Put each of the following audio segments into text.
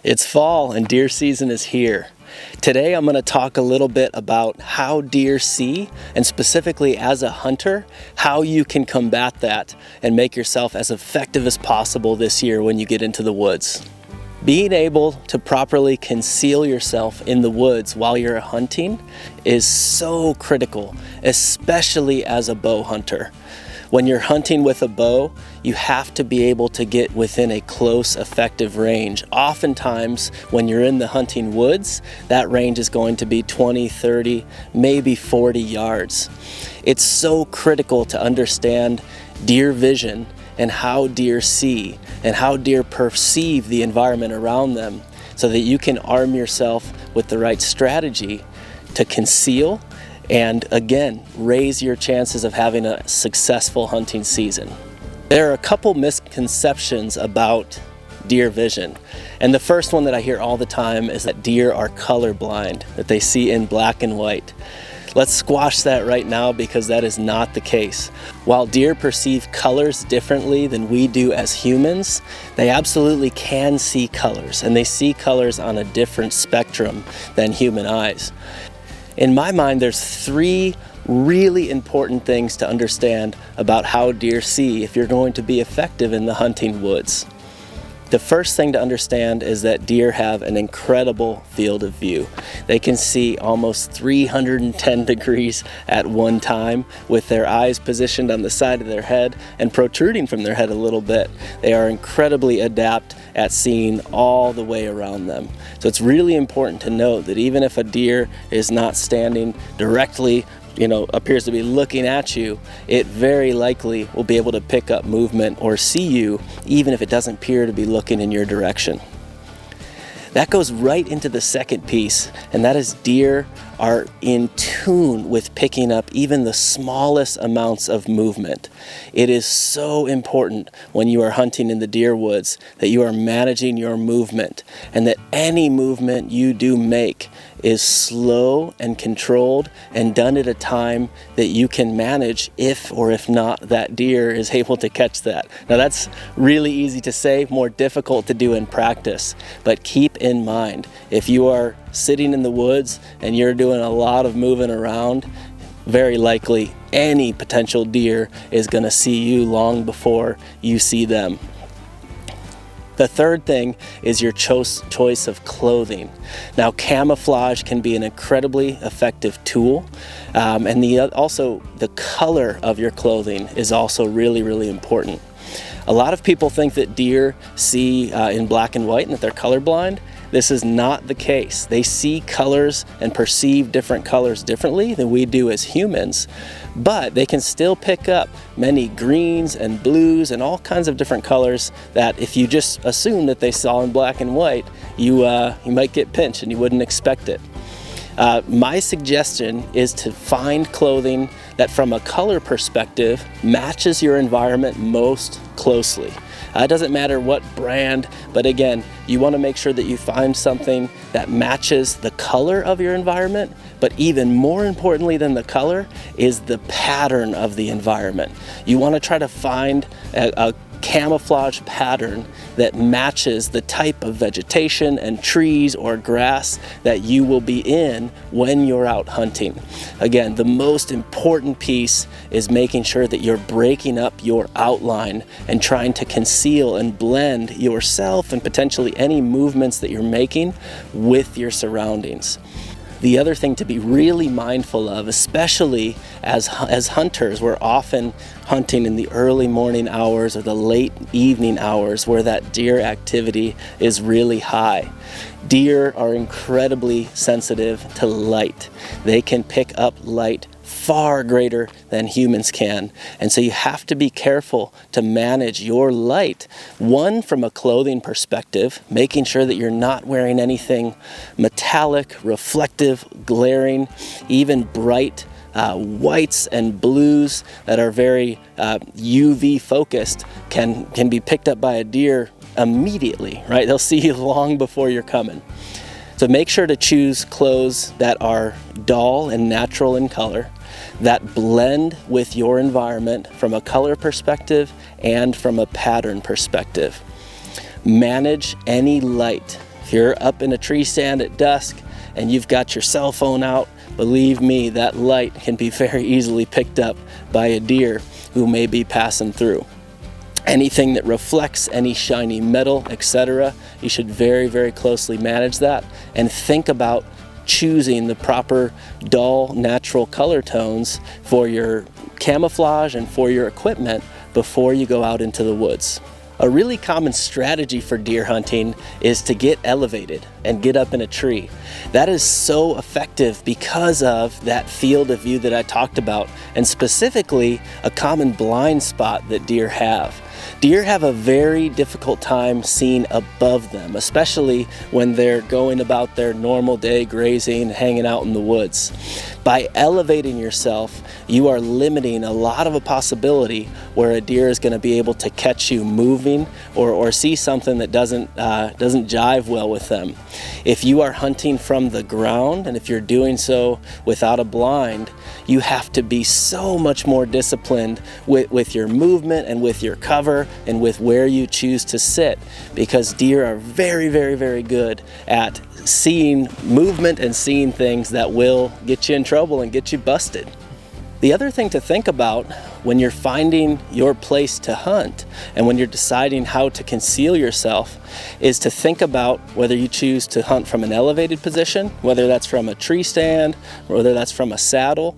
It's fall and deer season is here. Today I'm going to talk a little bit about how deer see, and specifically as a hunter, how you can combat that and make yourself as effective as possible this year when you get into the woods. Being able to properly conceal yourself in the woods while you're hunting is so critical, especially as a bow hunter. When you're hunting with a bow, you have to be able to get within a close, effective range. Oftentimes, when you're in the hunting woods, that range is going to be 20, 30, maybe 40 yards. It's so critical to understand deer vision and how deer see and how deer perceive the environment around them so that you can arm yourself with the right strategy to conceal and again, raise your chances of having a successful hunting season. There are a couple misconceptions about deer vision. And the first one that I hear all the time is that deer are colorblind, that they see in black and white. Let's squash that right now because that is not the case. While deer perceive colors differently than we do as humans, they absolutely can see colors, and they see colors on a different spectrum than human eyes. In my mind, there's three really important things to understand about how deer see if you're going to be effective in the hunting woods. The first thing to understand is that deer have an incredible field of view. They can see almost 310 degrees at one time with their eyes positioned on the side of their head and protruding from their head a little bit. They are incredibly adept at seeing all the way around them. So it's really important to note that even if a deer is not standing directly, appears to be looking at you, it very likely will be able to pick up movement or see you even if it doesn't appear to be looking in your direction. That goes right into the second piece, and that is deer are in tune with picking up even the smallest amounts of movement. It is so important when you are hunting in the deer woods that you are managing your movement, and that any movement you do make is slow and controlled and done at a time that you can manage if not that deer is able to catch that. Now that's really easy to say, more difficult to do in practice, but keep in mind, if you are sitting in the woods and you're doing a lot of moving around, very likely any potential deer is going to see you long before you see them. The third thing is your choice of clothing. Now, camouflage can be an incredibly effective tool, and also the color of your clothing is also really, really important. A lot of people think that deer see in black and white and that they're colorblind. This is not the case. They see colors and perceive different colors differently than we do as humans, but they can still pick up many greens and blues and all kinds of different colors that if you just assume that they saw in black and white, you might get pinched and you wouldn't expect it. My suggestion is to find clothing that from a color perspective matches your environment most closely. It doesn't matter what brand, but again, you want to make sure that you find something that matches the color of your environment, but even more importantly than the color is the pattern of the environment. You want to try to find a camouflage pattern that matches the type of vegetation and trees or grass that you will be in when you're out hunting. Again, the most important piece is making sure that you're breaking up your outline and trying to conceal and blend yourself and potentially any movements that you're making with your surroundings. The other thing to be really mindful of, especially as hunters, we're often hunting in the early morning hours or the late evening hours where that deer activity is really high. Deer are incredibly sensitive to light. They can pick up light far greater than humans can. And so you have to be careful to manage your light. One, from a clothing perspective, making sure that you're not wearing anything metallic, reflective, glaring, even bright whites and blues that are very UV focused can be picked up by a deer immediately, right? They'll see you long before you're coming. So make sure to choose clothes that are dull and natural in color, that blend with your environment from a color perspective and from a pattern perspective. Manage any light If you're up in a tree stand at dusk and you've got your cell phone out, believe me, that light can be very easily picked up by a deer who may be passing through. Anything that reflects any shiny metal, etc., you should very, very closely manage that and think about choosing the proper dull, natural color tones for your camouflage and for your equipment before you go out into the woods. A really common strategy for deer hunting is to get elevated and get up in a tree. That is so effective because of that field of view that I talked about, and specifically a common blind spot that deer have. Deer have a very difficult time seeing above them, especially when they're going about their normal day grazing, hanging out in the woods. By elevating yourself, you are limiting a lot of a possibility where a deer is going to be able to catch you moving or see something that doesn't jive well with them. If you are hunting from the ground, and if you're doing so without a blind, you have to be so much more disciplined with your movement and with your cover and with where you choose to sit, because deer are very, very, very good at seeing movement and seeing things that will get you in trouble and get you busted. The other thing to think about when you're finding your place to hunt and when you're deciding how to conceal yourself is to think about whether you choose to hunt from an elevated position, whether that's from a tree stand, or whether that's from a saddle,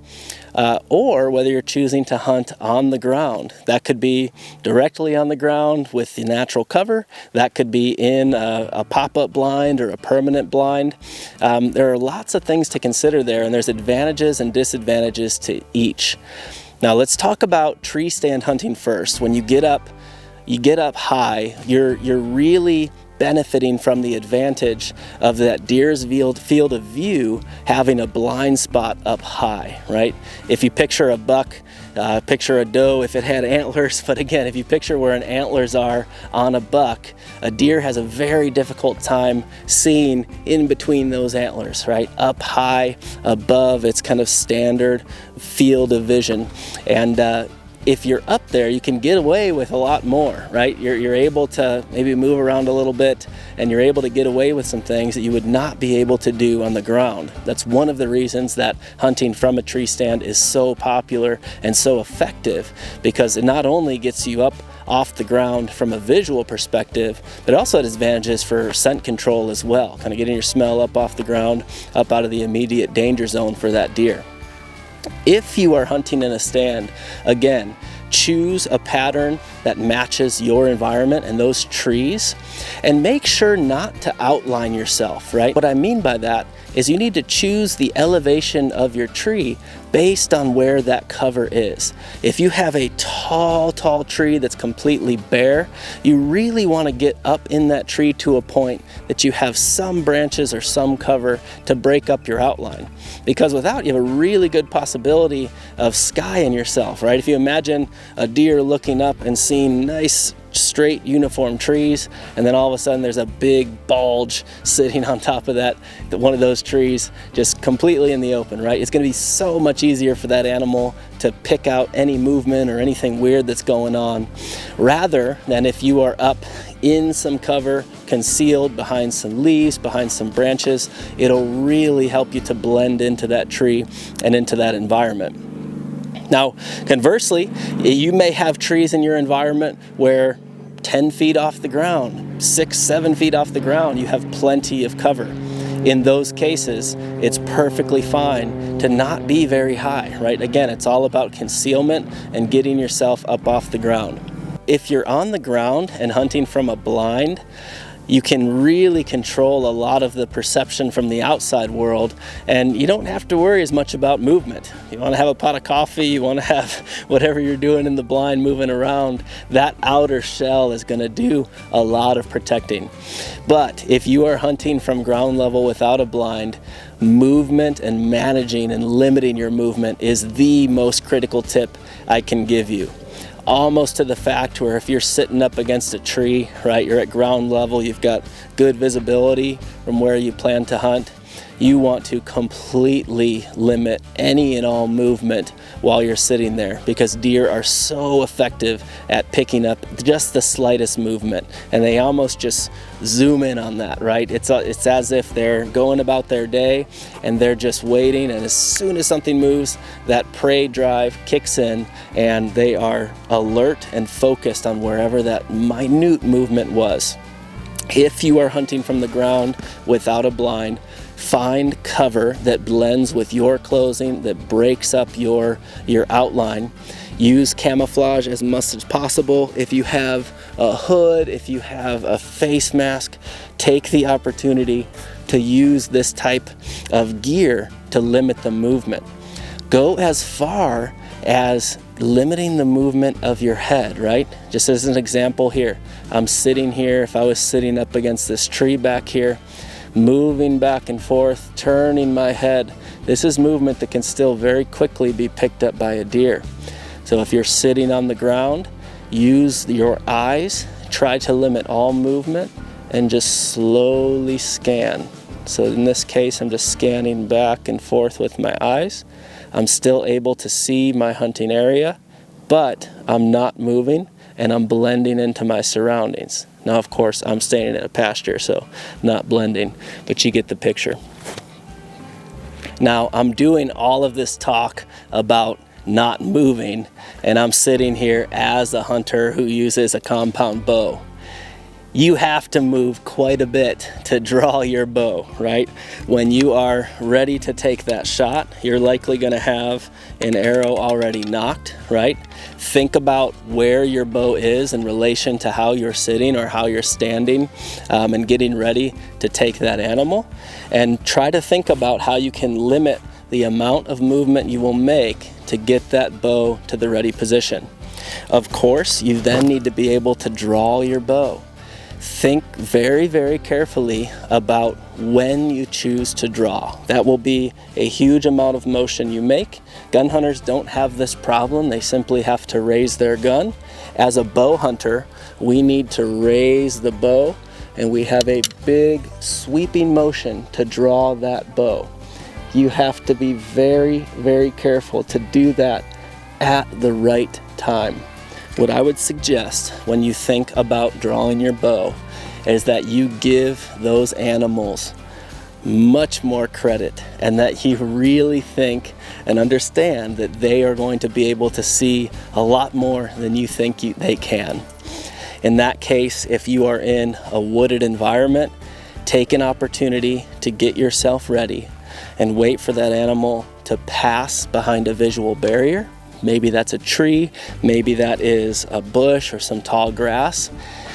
or whether you're choosing to hunt on the ground. That could be directly on the ground with the natural cover. That could be in a pop-up blind or a permanent blind. There are lots of things to consider there, and there's advantages and disadvantages to each. Now let's talk about tree stand hunting first. When you get up high, you're really benefiting from the advantage of that deer's field of view having a blind spot up high, right? If you picture a buck, picture a doe if it had antlers, but again, if you picture where an antlers are on a buck, a deer has a very difficult time seeing in between those antlers, right? Up high, above, it's kind of standard field of vision. And if you're up there, you can get away with a lot more, right? You're able to maybe move around a little bit, and you're able to get away with some things that you would not be able to do on the ground. That's one of the reasons that hunting from a tree stand is so popular and so effective, because it not only gets you up off the ground from a visual perspective, but also has advantages for scent control as well, kind of getting your smell up off the ground, up out of the immediate danger zone for that deer. If you are hunting in a stand, again, choose a pattern that matches your environment and those trees, and make sure not to outline yourself, right? What I mean by that is you need to choose the elevation of your tree based on where that cover is. If you have a tall tree that's completely bare, you really want to get up in that tree to a point that you have some branches or some cover to break up your outline. Because without, you have a really good possibility of skying yourself, right? If you imagine a deer looking up and seeing nice straight uniform trees, and then all of a sudden there's a big bulge sitting on top of that one of those trees just completely in the open, right? It's going to be so much easier for that animal to pick out any movement or anything weird that's going on, rather than if you are up in some cover, concealed behind some leaves, behind some branches. It'll really help you to blend into that tree and into that environment. Now, conversely, you may have trees in your environment where 10 feet off the ground, 6-7 feet off the ground, you have plenty of cover. In those cases, it's perfectly fine to not be very high, right? Again, it's all about concealment and getting yourself up off the ground. If you're on the ground and hunting from a blind, you can really control a lot of the perception from the outside world, and you don't have to worry as much about movement. You want to have a pot of coffee, you want to have whatever you're doing in the blind moving around, that outer shell is going to do a lot of protecting. But if you are hunting from ground level without a blind, movement and managing and limiting your movement is the most critical tip I can give you. Almost to the fact where if you're sitting up against a tree, right, you're at ground level, you've got good visibility from where you plan to hunt, you want to completely limit any and all movement while you're sitting there, because deer are so effective at picking up just the slightest movement, and they almost just zoom in on that, right? It's as if they're going about their day and they're just waiting, and as soon as something moves, that prey drive kicks in and they are alert and focused on wherever that minute movement was. If you are hunting from the ground without a blind, find cover that blends with your clothing, that breaks up your outline. Use camouflage as much as possible. If you have a hood, if you have a face mask, take the opportunity to use this type of gear to limit the movement. Go as far as limiting the movement of your head, right? Just as an example here, I'm sitting here. If I was sitting up against this tree back here, moving back and forth, turning my head, this is movement that can still very quickly be picked up by a deer. So if you're sitting on the ground, use your eyes, try to limit all movement, and just slowly scan. So in this case, I'm just scanning back and forth with my eyes. I'm still able to see my hunting area, but I'm not moving and I'm blending into my surroundings. Now, of course, I'm staying in a pasture, so not blending, but you get the picture. Now, I'm doing all of this talk about not moving, and I'm sitting here as a hunter who uses a compound bow. You have to move quite a bit to draw your bow, right? When you are ready to take that shot, you're likely going to have an arrow already nocked, right? Think about where your bow is in relation to how you're sitting or how you're standing and getting ready to take that animal. And try to think about how you can limit the amount of movement you will make to get that bow to the ready position. Of course, you then need to be able to draw your bow. Think very, very carefully about when you choose to draw. That will be a huge amount of motion you make. Gun hunters don't have this problem. They simply have to raise their gun. As a bow hunter, we need to raise the bow, and we have a big sweeping motion to draw that bow. You have to be very, very careful to do that at the right time. What I would suggest when you think about drawing your bow is that you give those animals much more credit, and that you really think and understand that they are going to be able to see a lot more than you think they can. In that case, if you are in a wooded environment, take an opportunity to get yourself ready and wait for that animal to pass behind a visual barrier. Maybe that's a tree, maybe that is a bush or some tall grass.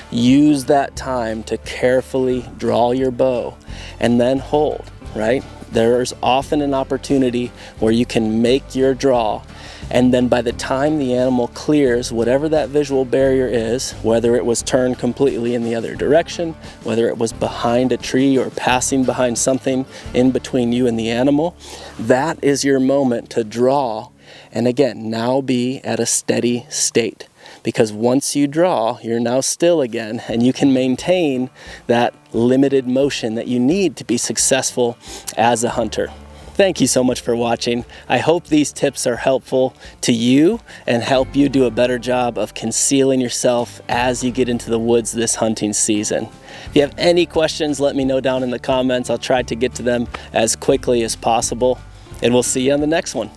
Use that time to carefully draw your bow and then hold, right? There's often an opportunity where you can make your draw, and then by the time the animal clears whatever that visual barrier is, whether it was turned completely in the other direction, whether it was behind a tree or passing behind something in between you and the animal, that is your moment to draw. And again, now be at a steady state, because once you draw, you're now still again, and you can maintain that limited motion that you need to be successful as a hunter. Thank you so much for watching. I hope these tips are helpful to you and help you do a better job of concealing yourself as you get into the woods this hunting season. If you have any questions, let me know down in the comments. I'll try to get to them as quickly as possible, and we'll see you on the next one.